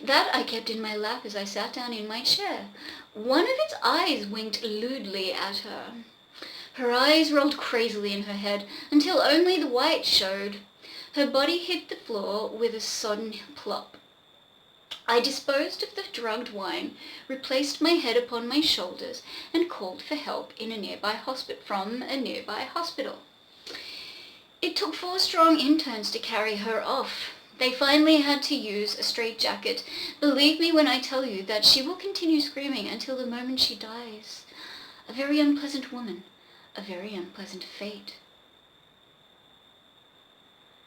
That I kept in my lap as I sat down in my chair. One of its eyes winked lewdly at her. Her eyes rolled crazily in her head until only the white showed. Her body hit the floor with a sodden plop. I disposed of the drugged wine, replaced my head upon my shoulders, and called for help from a nearby hospital. It took 4 strong interns to carry her off. They finally had to use a straitjacket. Believe me when I tell you that she will continue screaming until the moment she dies. A very unpleasant woman, a very unpleasant fate.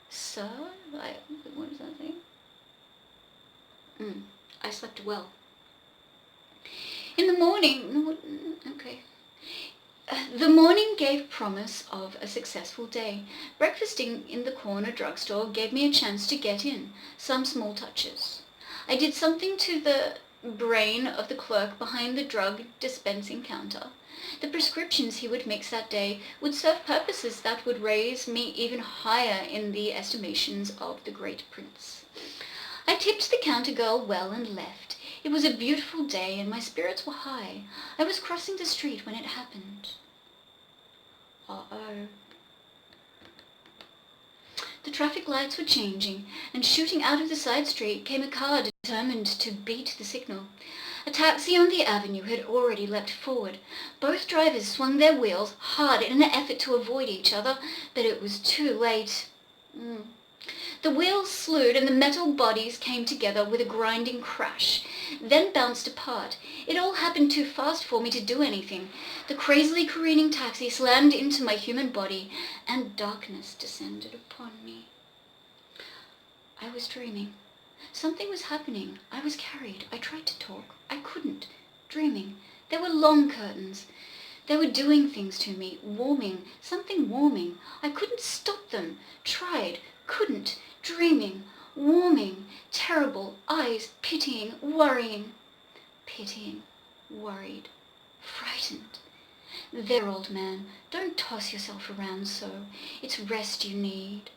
So, what does that say? I slept well. In the morning, okay. The morning gave promise of a successful day. Breakfasting in the corner drugstore gave me a chance to get in, some small touches. I did something to the brain of the clerk behind the drug dispensing counter. The prescriptions he would mix that day would serve purposes that would raise me even higher in the estimations of the great prince. I tipped the counter girl well and left. It was a beautiful day and my spirits were high. I was crossing the street when it happened. Uh-oh. The traffic lights were changing, and shooting out of the side street came a car determined to beat the signal. A taxi on the avenue had already leapt forward. Both drivers swung their wheels hard in an effort to avoid each other, but it was too late. The wheels slewed and the metal bodies came together with a grinding crash, then bounced apart. It all happened too fast for me to do anything. The crazily careening taxi slammed into my human body, and darkness descended upon me. I was dreaming. Something was happening. I was carried. I tried to talk. I couldn't. Dreaming. There were long curtains. They were doing things to me, warming, something warming. I couldn't stop them. Tried, couldn't. Dreaming, warming, terrible, eyes, pitying, worrying. Pitying, worried, frightened. There, old man, don't toss yourself around so. It's rest you need.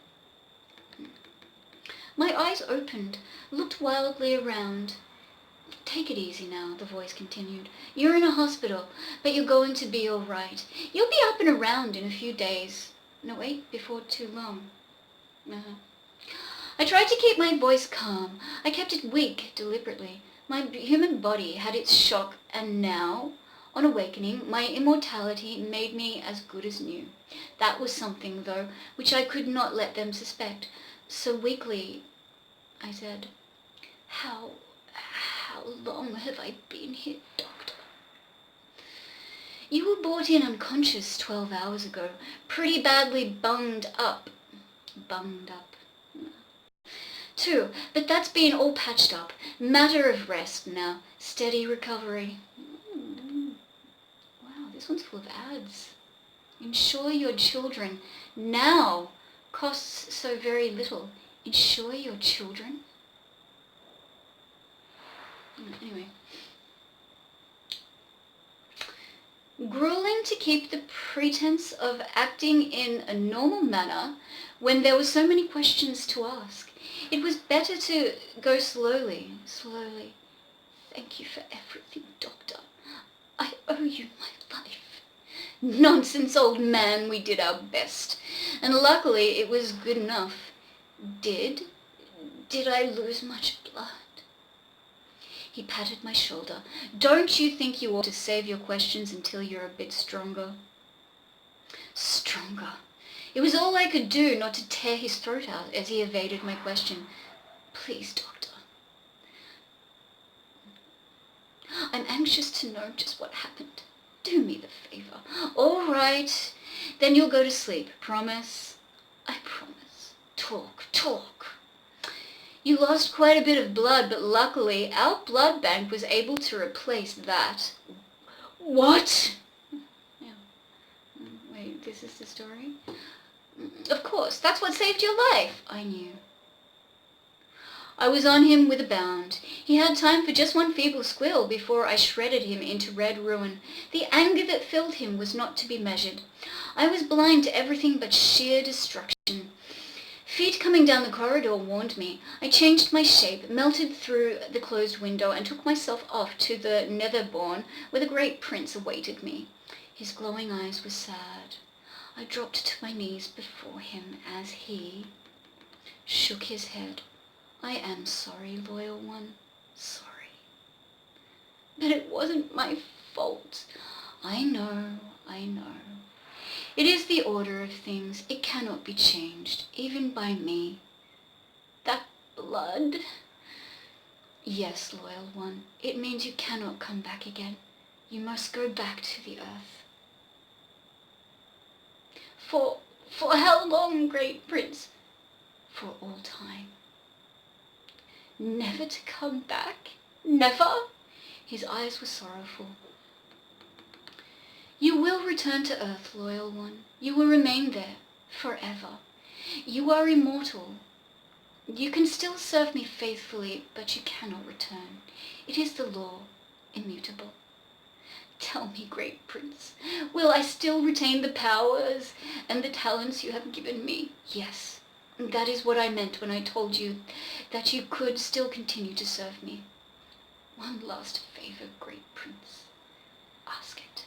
My eyes opened, looked wildly around. Take it easy now, the voice continued. You're in a hospital, but you're going to be all right. You'll be up and around in a few days. No, wait, before too long. I tried to keep my voice calm. I kept it weak, deliberately. My human body had its shock, and now, on awakening, my immortality made me as good as new. That was something, though, which I could not let them suspect. So weakly, I said, How long have I been here, doctor? You were brought in unconscious 12 hours ago, pretty badly bunged up. Bunged up. 2, but that's been all patched up. Matter of rest now. Steady recovery. Wow, this one's full of ads. Insure your children. Now. Costs so very little. Insure your children? Anyway. Grueling to keep the pretense of acting in a normal manner when there were so many questions to ask. It was better to go slowly. Thank you for everything, doctor. I owe you my life. Nonsense, old man, we did our best. And luckily it was good enough. Did I lose much blood? He patted my shoulder. Don't you think you ought to save your questions until you're a bit stronger? Stronger. It was all I could do not to tear his throat out as he evaded my question. Please, doctor. I'm anxious to know just what happened. Do me the favor. All right. Then you'll go to sleep. Promise? I promise. Talk. You lost quite a bit of blood, but luckily our blood bank was able to replace that. What? Yeah. Wait, this is the story? Of course, that's what saved your life. I knew. I was on him with a bound. He had time for just one feeble squeal before I shredded him into red ruin. The anger that filled him was not to be measured. I was blind to everything but sheer destruction. Feet coming down the corridor warned me. I changed my shape, melted through the closed window, and took myself off to the Netherbourne, where the great prince awaited me. His glowing eyes were sad. I dropped to my knees before him as he shook his head. I am sorry, loyal one, sorry. But it wasn't my fault. I know. It is the order of things. It cannot be changed, even by me. That blood? Yes, loyal one, it means you cannot come back again. You must go back to the earth. For how long, great prince? For all time. Never to come back? Never? His eyes were sorrowful. You will return to earth, loyal one. You will remain there forever. You are immortal. You can still serve me faithfully, but you cannot return. It is the law, immutable. Tell me, great prince, will I still retain the powers and the talents you have given me? Yes, that is what I meant when I told you that you could still continue to serve me. One last favor, great prince. Ask it.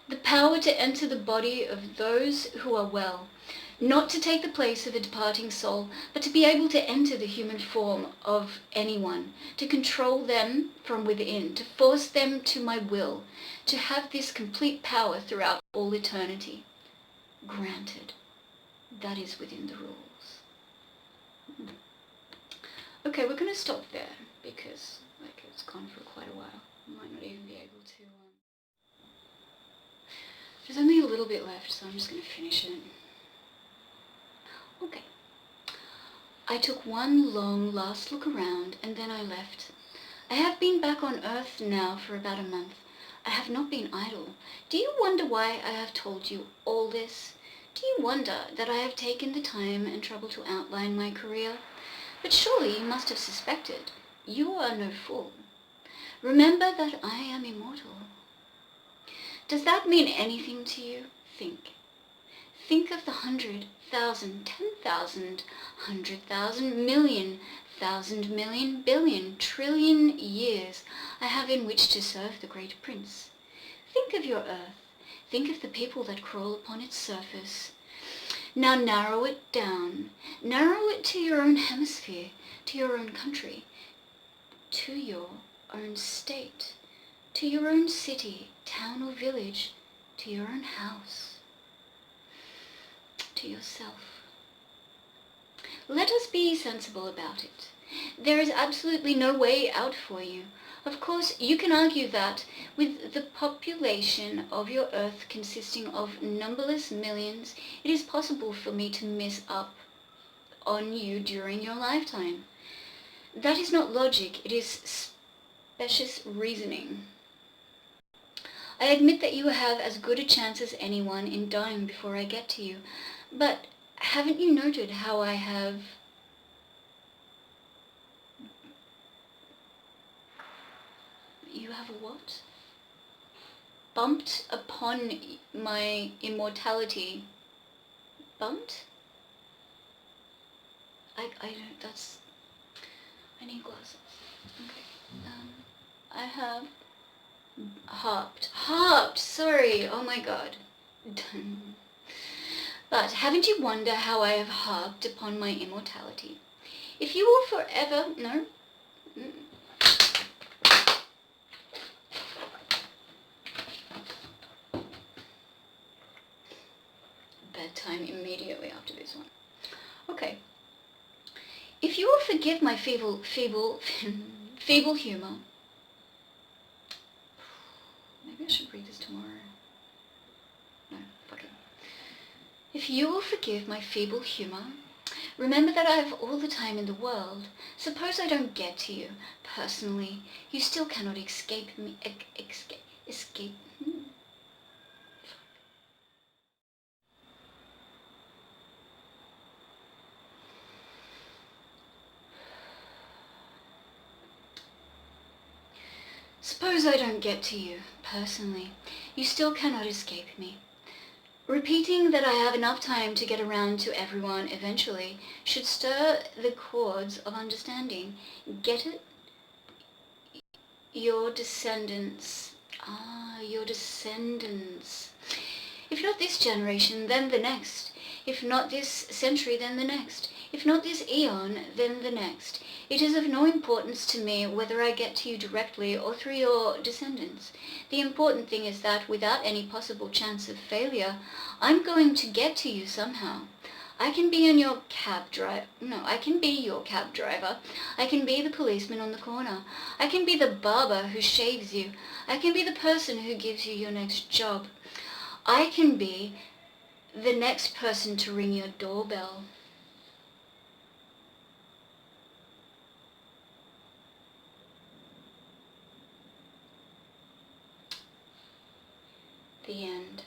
The power to enter the body of those who are well, not to take the place of a departing soul, but to be able to enter the human form of anyone, to control them from within, to force them to my will, to have this complete power throughout all eternity. Granted, that is within the rules. Okay, we're going to stop there because it's gone for quite a while. I might not even be able to... There's only a little bit left, so I'm just going to finish it. Okay. I took one long last look around and then I left. I have been back on Earth now for about a month. I have not been idle. Do you wonder why I have told you all this? Do you wonder that I have taken the time and trouble to outline my career? But surely you must have suspected. You are no fool. Remember that I am immortal. Does that mean anything to you? Think. Think of the 100,000, 10,000, 100,000, million, thousand, million, billion, trillion years I have in which to serve the great prince. Think of your earth. Think of the people that crawl upon its surface. Now narrow it down. Narrow it to your own hemisphere, to your own country, to your own state, to your own city, town or village, to your own house, to yourself. Let us be sensible about it. There is absolutely no way out for you. Of course, you can argue that with the population of your Earth consisting of numberless millions, it is possible for me to miss up on you during your lifetime. That is not logic, it is specious reasoning. I admit that you have as good a chance as anyone in dying before I get to you, but haven't you noted how I have You have what? Bumped upon my immortality. Bumped? I don't, that's... I need glasses. Okay. I have harped, sorry, oh my god. But haven't you wondered how I have harped upon my immortality? If you will forever... No? Bedtime immediately after this one. Okay. If you will forgive my feeble humor... Maybe I should read this tomorrow. No, fuck it. If you will forgive my feeble humor, remember that I have all the time in the world. Suppose I don't get to you personally, you still cannot escape me. Escape. Suppose I don't get to you personally, you still cannot escape me. Repeating that I have enough time to get around to everyone eventually should stir the chords of understanding. Get it? Your descendants. Ah, your descendants. If not this generation, then the next. If not this century, then the next. If not this eon, then the next. It is of no importance to me whether I get to you directly or through your descendants. The important thing is that, without any possible chance of failure, I'm going to get to you somehow. I can be your cab driver. I can be your cab driver. I can be the policeman on the corner. I can be the barber who shaves you. I can be the person who gives you your next job. I can be the next person to ring your doorbell. The end.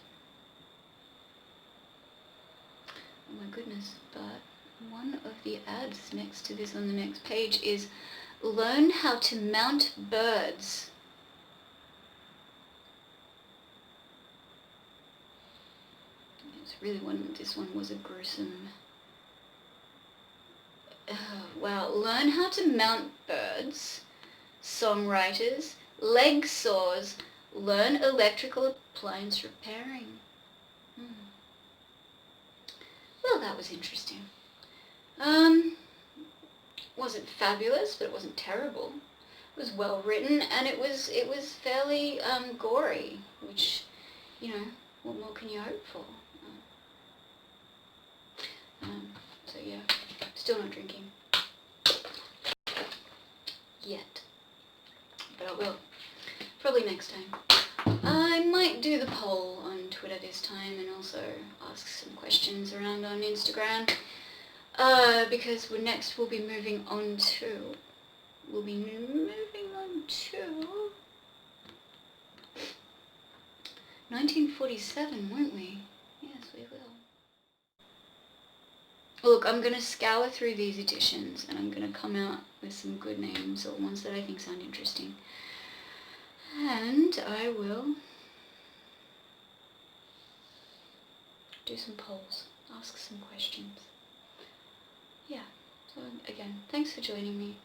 Oh my goodness, but one of the ads next to this on the next page is learn how to mount birds. It's really this one was a gruesome. Wow, learn how to mount birds, songwriters, leg saws, learn electrical appliance repairing. Well, that was interesting. Wasn't fabulous, but it wasn't terrible. It was well written, and it was fairly gory, which, you know, what more can you hope for? So yeah, still not drinking yet, but I will. Probably next time. I might do the poll on Twitter this time and also ask some questions around on Instagram. Because next we'll be moving on to 1947, won't we? Yes, we will. Look, I'm going to scour through these editions and I'm going to come out with some good names or ones that I think sound interesting. And I will do some polls, ask some questions. Yeah, so again, thanks for joining me.